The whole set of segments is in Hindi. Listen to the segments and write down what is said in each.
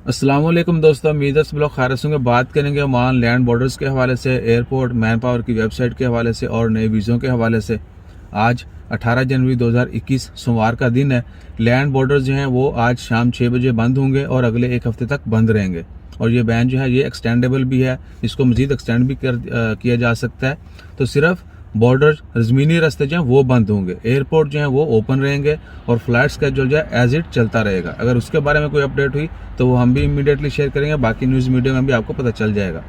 अस्सलामुअलैकुम दोस्तों, मीदस ब्लॉग खारसों में बात करेंगे ओमान लैंड बॉर्डर्स के हवाले से, एयरपोर्ट, मैन पावर की वेबसाइट के हवाले से और नए वीज़ों के हवाले से। आज 18 जनवरी 2021 सोमवार का दिन है। लैंड बॉर्डर्स जो हैं वो आज शाम 6 बजे बंद होंगे और अगले एक हफ्ते तक बंद रहेंगे। और ये बैन जो है ये एक्सटेंडेबल भी है, इसको मज़ीद एक्सटेंड भी किया जा सकता है। तो सिर्फ बॉर्डर ज़मीनी रास्ते जो हैं वो बंद होंगे, एयरपोर्ट जो हैं वो ओपन रहेंगे और फ्लाइट स्केड्यूल जो है एज इट चलता रहेगा। अगर उसके बारे में कोई अपडेट हुई तो वो हम भी इमीडिएटली शेयर करेंगे, बाकी न्यूज़ मीडिया में भी आपको पता चल जाएगा।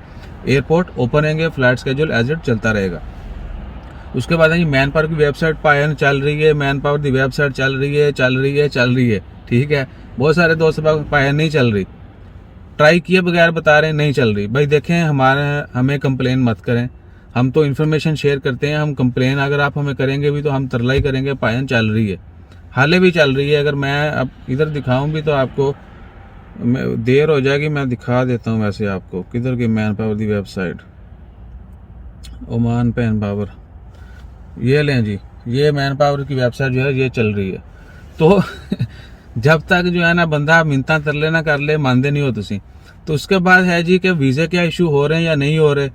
एयरपोर्ट ओपन रहेंगे, फ्लाइट स्केड्यूल एज इट चलता रहेगा। उसके बाद है मैन पावर की वेबसाइट पायन चल रही है, मैन पावर की वेबसाइट चल रही है। ठीक है, बहुत सारे दोस्त पायन नहीं चल रही, ट्राई किए बगैर बता रहे हैं नहीं चल रही। भाई देखें, हमें कंप्लेन मत करें, हम तो इन्फॉर्मेशन शेयर करते हैं। हम कंप्लेन अगर आप हमें करेंगे भी तो हम तरला ही करेंगे। पायन चल रही है, हाले भी चल रही है। अगर मैं अब इधर दिखाऊं भी तो आपको देर हो जाएगी, मैं दिखा देता हूं वैसे आपको किधर की मैन पावर की वेबसाइट। ओमान मैन पावर, ये लें जी, ये मैन पावर की वेबसाइट जो है ये चल रही है। तो जब तक जो है ना बंदा मिन्नतां तरले ना कर ले, मानते नहीं हो तुसी। तो उसके बाद है जी कि वीज़े क्या इशू हो रहे हैं या नहीं हो रहे।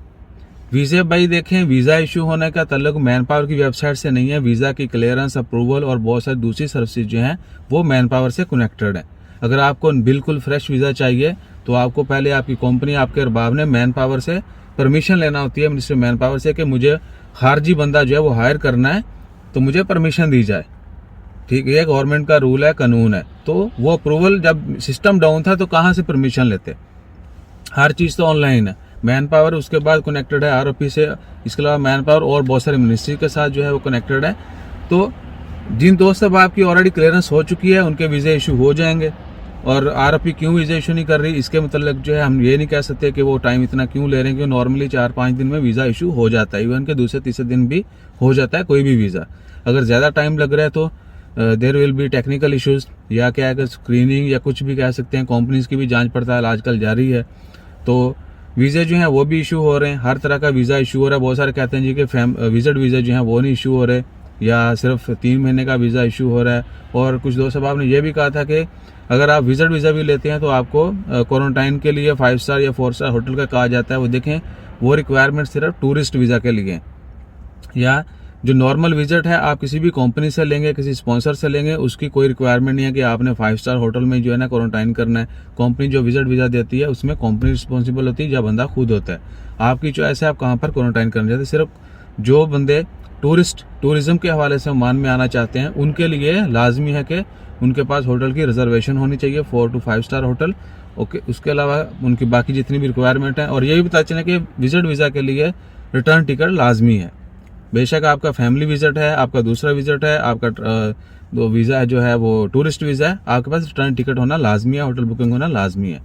वीज़े भाई देखें, वीज़ा इशू होने का तल्लुक मैन पावर की वेबसाइट से नहीं है। वीज़ा की क्लियरेंस, अप्रूवल और बहुत सारी दूसरी सर्विसेज जो हैं वो मैन पावर से कनेक्टेड है। अगर आपको बिल्कुल फ्रेश वीज़ा चाहिए तो आपको पहले आपकी कंपनी, आपके अरबाब ने मैन पावर से परमिशन लेना होती है, मिनिस्ट्री मैन पावर से, कि मुझे खारजी बंदा जो है वो हायर करना है तो मुझे परमिशन दी जाए। ठीक है, गवर्नमेंट का रूल है, कानून है। तो वो अप्रूवल, जब सिस्टम डाउन था तो कहाँ से परमिशन लेते। हर चीज़ तो ऑनलाइन है। मैन पावर उसके बाद कनेक्टेड है आरओपी से, इसके अलावा मैन पावर और बहुत सारे मिनिस्ट्री के साथ जो है वो कनेक्टेड है। तो जिन दोस्त अब आपकी ऑलरेडी क्लियरेंस हो चुकी है उनके वीज़े इशू हो जाएंगे। और आरओपी क्यों वीज़ा इशू नहीं कर रही, इसके मतलब जो है हम ये नहीं कह सकते कि वो टाइम इतना क्यों ले रहे हैं, क्योंकि नॉर्मली 4-5 दिन में वीज़ा इशू हो जाता है। इवन के दूसरे तीसरे दिन भी हो जाता है कोई भी वीज़ा। अगर ज़्यादा टाइम लग रहा है तो there will be technical issues, या क्या है, स्क्रीनिंग या कुछ भी कह सकते हैं। कंपनीज की भी जांच पड़ताल आजकल जारी है, तो वीज़े जो हैं वो भी इशू हो रहे हैं। हर तरह का वीज़ा इशू हो रहा है। बहुत सारे कहते हैं जी कि विजिट वीज़ा जो हैं वो नहीं इशू हो रहे, या सिर्फ 3 महीने का वीज़ा इशू हो रहा है। और कुछ दोस्त साहब ने ये भी कहा था कि अगर आप विजिट वीज़ा भी लेते हैं तो आपको क्वारंटाइन के लिए 5 स्टार या 4 स्टार होटल का कहा जाता है। वो देखें, वो रिक्वायरमेंट सिर्फ टूरिस्ट वीज़ा के लिए है। या जो नॉर्मल विजिट है आप किसी भी कंपनी से लेंगे, किसी स्पॉन्सर से लेंगे, उसकी कोई रिक्वायरमेंट नहीं है कि आपने 5 स्टार होटल में जो है ना क्वारंटाइन करना है। कंपनी जो विजिट वीज़ा देती है उसमें कंपनी रिस्पॉन्सिबल होती है, जब बंदा खुद होता है। आपकी चॉइस है आप कहाँ पर क्वारंटाइन करना चाहते हैं। सिर्फ जो बंदे टूरिज्म के हवाले से ओमान में आना चाहते हैं उनके लिए लाजमी है कि उनके पास होटल की रिजर्वेशन होनी चाहिए, 4 to 5 स्टार होटल। ओके, उसके अलावा उनकी बाकी जितनी भी रिक्वायरमेंट है। और ये भी पता चले कि विजिट वीज़ा के लिए रिटर्न टिकट लाजमी है। बेशक आपका फैमिली विजिट है, आपका दूसरा विजिट है, आपका दो वीज़ा है जो है वो टूरिस्ट वीज़ा है, आपके पास रिटर्न टिकट होना लाजमी है, होटल बुकिंग होना लाजमी है।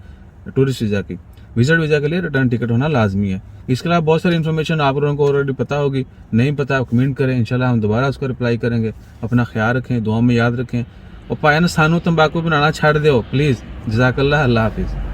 टूरिस्ट वीज़ा की, विजिट वीज़ा के लिए रिटर्न टिकट होना लाजमी है। इसके अलावा बहुत सारी इन्फॉर्मेशन आप लोगों को ऑलरेडी पता होगी, नहीं पता आप कमेंट करें, इंशाल्लाह हम दोबारा उसको रिप्लाई करेंगे। अपना ख्याल रखें, दुआ में याद रखें, और पायन सानू तंबाकू बनाना छड़ दो प्लीज़। जज़ाकल्लाह, अल्लाह हाफिज़।